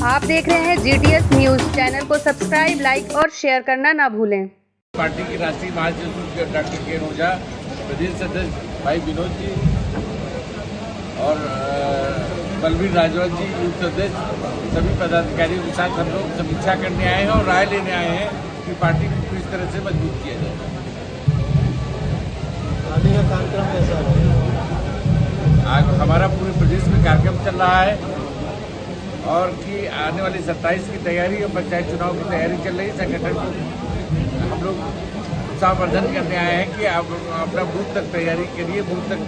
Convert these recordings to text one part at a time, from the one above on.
आप देख रहे हैं GTS न्यूज। चैनल को सब्सक्राइब, लाइक और शेयर करना ना भूलें। पार्टी के राष्ट्रीय महासचिव डॉक्टर के ओझा, प्रदेश सदस्य भाई विनोद जी और बलवीर राजवान जी, यूथ सदस्य, सभी पदाधिकारियों के साथ हम लोग समीक्षा करने आए हैं और राय लेने आए हैं कि पार्टी को किस तरह से मजबूत किया जाए। आगे का कार्यक्रम कैसा है? आज हमारा पूरे प्रदेश में कार्यक्रम चल रहा है और कि आने वाली 27 की तैयारी और पंचायत चुनाव की तैयारी चल रही है। संगठन को हम लोग उत्साहवर्धन करने आए हैं कि आप अपना बूथ तक तैयारी करिए, बूथ तक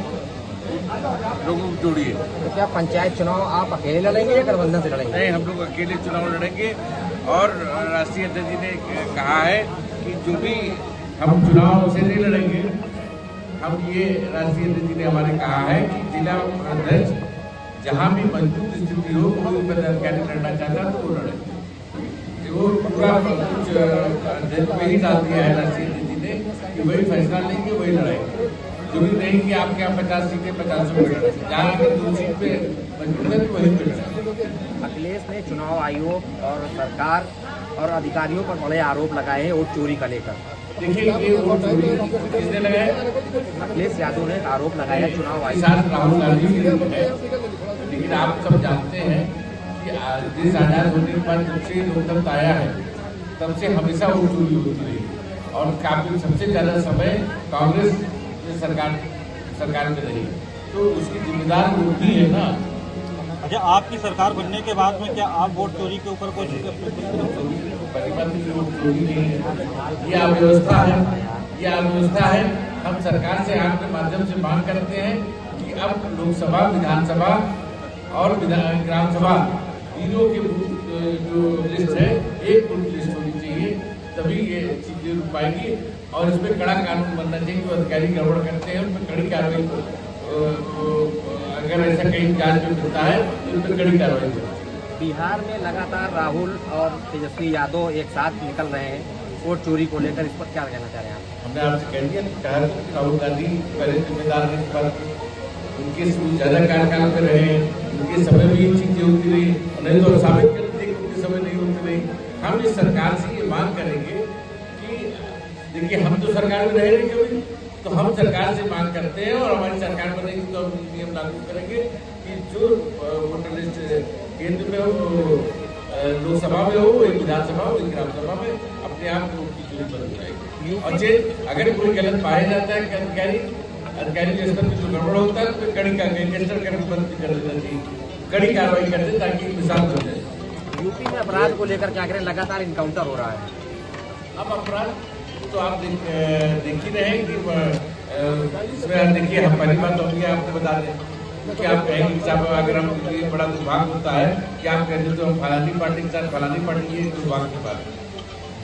लोगों को जोड़िए। तो क्या पंचायत चुनाव आप अकेले लड़ेंगे या गठबंधन से लड़ेंगे? नहीं, हम लोग अकेले चुनाव लड़ेंगे और राष्ट्रीय अध्यक्ष जी ने कहा है कि जो भी हम चुनाव से नहीं लड़ेंगे, हम ये राष्ट्रीय अध्यक्ष जी ने हमारे कहा है कि जिला अध्यक्ष जहाँ भी मजबूत स्थिति हो, कोई पदाधिकारी लड़ना चाहता है तो वो लड़े। वो पूरा कुछ अध्यक्ष में ही डाल दिया है राष्ट्रीय अध्यक्ष जी ने कि वही फैसला लेंगे, वही लड़ाएंगे। जो भी नहीं कि आपके यहाँ 50 सीटें 50 में लड़े, जहाँ अगर 2 सीट पे मजबूत है तो वही पे लड़े। अखिलेश ने चुनाव आयोग और सरकार और अधिकारियों पर बड़े आरोप लगाए हैं वोट चोरी का लेकर। देखिए, ये वोट चोरी किसने लगाया? अखिलेश यादव ने आरोप लगाया चुनाव आयोग। किसान राहुल गांधी जी है, लेकिन आप सब जानते हैं कि देश आजाद होने के बाद जब से लोकतंत्र आया है तब से हमेशा वोट चोरी होती रही और काफी सबसे ज्यादा समय कांग्रेस सरकार में रही, तो उसकी जिम्मेदार वोट ही है ना। अच्छा, आपकी सरकार बनने के बाद में क्या आप वोट चोरी के ऊपर कुछ परिवर्तन वोट चोरी नहीं है, ये अव्यवस्था है, ये अव्यवस्था है। हम सरकार से आपके माध्यम से मांग करते हैं कि अब लोकसभा, विधानसभा और ग्राम सभा तीनों के जो लिस्ट है, एक बूथ लिस्ट होनी चाहिए, तभी ये चीजें रुक पाएंगी। और इसमें कड़ा कानून बनना चाहिए। जो अधिकारी गड़बड़ करते हैं उन पर कड़ी कार्रवाई, अगर ऐसा कहीं जांच में मिलता है तो उन पर कड़ी कार्रवाई होगी। बिहार में लगातार राहुल और तेजस्वी यादव एक साथ निकल रहे हैं वोट चोरी को लेकर, इस पर क्या कहना चाह रहे हैं आप? हमने आपसे कह दिया कि राहुल गांधी पहले जिम्मेदार हैं, पर उनके ज्यादा कार्यकाल में रहे, उनके समय में ये चीजें होती रही, नहीं तो साबित कर दिए कि उनके समय नहीं होती रही। हम इस सरकार से ये मांग करेंगे कि देखिए, हम तो सरकार में रहे नहीं कभी, तो हम सरकार से मांग करते हैं और हमारी सरकार बनेगी तो हम नियम लागू करेंगे कि जो वोटर लिस्ट केंद्र में हो, लोकसभा में हो, विधानसभा हो, ग्राम सभा में, अपने आप की चोरी बंद हो जाएगी। और अगर कोई गलत पाया जाता है कि अधिकारी के स्तर पर जो गड़बड़ होता है तो कड़ी बंद कर देना चाहिए, कड़ी कार्रवाई कर दे ताकि मिसाल हो जाए। यूपी में अपराध को लेकर क्या करें? लगातार इनकाउंटर हो रहा है। अब अपराध तो आप देख ही रहे हैं कि इसमें देखिए, हम पहली बात तो आपको बता दें कि आप कहेंगे साहब, अगर हम ये बड़ा दुर्भाग्य होता है कि आप कहते तो हम फलानी पार्टी के साथ फलानी पार्टी, ये दुर्भाग्य की बात है।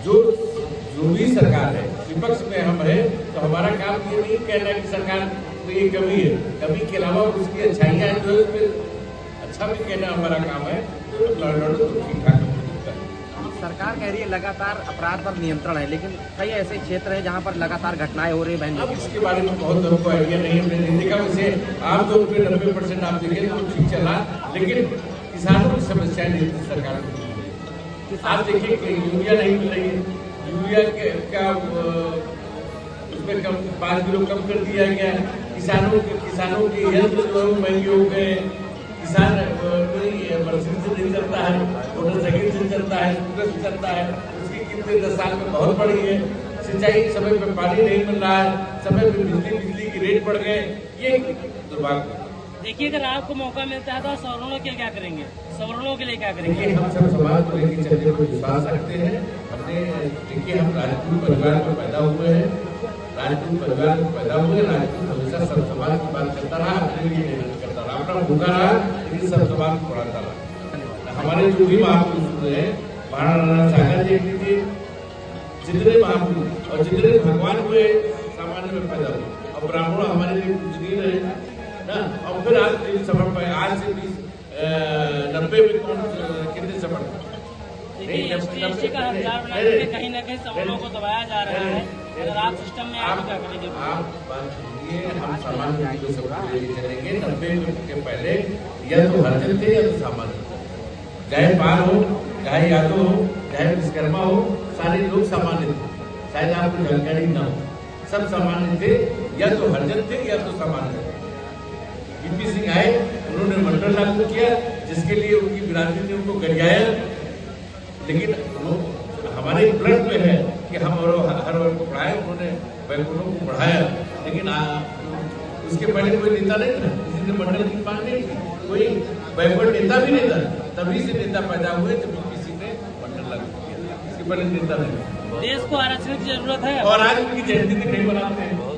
जो भी सरकार है, विपक्ष में हम है, तो हमारा काम ये नहीं कहना कि सरकार में ये कमी है, कमी के अलावा उसकी अच्छाइयाँ हैं जो अच्छा भी कहना हमारा काम है। तो लड़ो तो ठीक ठाक सरकार कह रही है लगातार अपराध पर नियंत्रण है, लेकिन कई ऐसे क्षेत्र हैं जहां पर लगातार घटनाएं हो रही हैं। अब इसके बारे में बहुत हमको आइडिया नहीं है, हमने नहीं देखा। वैसे आमतौर पर 90% आप देखें तो ठीक चला, लेकिन किसानों की समस्याएं नहीं थी सरकार को। आप देखिए कि यूरिया नहीं मिल रही है, यूरिया का उसमें 5 किलो कम कर दिया गया। किसानों के यंत्र जो है महंगे हो गए। किसान मशीन से नहीं चलता है, मोटरसाइकिल से चलता है, स्कूटर से चलता है, उसकी कीमतें 10 साल में बहुत बढ़ी है। सिंचाई के समय पे पानी नहीं मिल रहा है, समय पे बिजली के रेट बढ़ गए। ये दुर्भाग्य। देखिए, अगर आपको मौका मिलता है तो सवर्णों के क्या करेंगे? सवर्णों के लिए क्या करेंगे? हम सब समाज को लेकर चलने को विश्वास रखते हैं। हमने देखिए, हम राजपूत परिवार में पैदा हुए हैं, राजपूत हमेशा सब समाज की बात करता रहा, अपने लिए मेहनत करता रहा, अपना भूखा रहा, लेकिन सब समाज को पढ़ाता रहा। हमारे जो भी महापुरुष हैं, महाराणा सागर देख लीजिए, जितने महापुरुष और जितने भगवान हुए सामान्य में पैदा हुए, और ब्राह्मण हमारे लिए पूजनीय रहे ना। और फिर आज से 90 में कौन कितने सफल? देखिए, ST का हथियार बना के कहीं न कहीं सवर्णों को दबाया जा रहा है। अगर आप सिस्टम में आप क्या करेंगे? आप बात सुनिए, हम सामान्य चीजों से चलेंगे। 90 के पहले या तो हरिजन थे या तो सामान्य। चाहे पाल हो, चाहे यादव हो, चाहे विश्वकर्मा हो, सारे लोग सामान्य थे। शायद आपको जानकारी ना हो, सब सामान्य थे, या तो हरिजन थे या तो सामान्य थे। वीपी सिंह आए, उन्होंने मंडल लागू किया, जिसके लिए उनकी बिरादरी ने उनको गरियाया, लेकिन वो हमारे ब्लड में है कि हम हर वर्ग को पढ़ाए, उन्होंने बैकवर्डों को पढ़ाया, लेकिन उसके पहले कोई नेता नहीं था, किसी ने मंडल की मांग नहीं की, कोई बैकवर्ड नेता भी नहीं था। तभी से नेता पैदा हुए जब वीपी सिंह ने मंडल लागू किया, इसके पहले नेता नहीं। देश को आरक्षण की जरूरत है और आज उनकी जयंती भी नहीं मनाते हैं।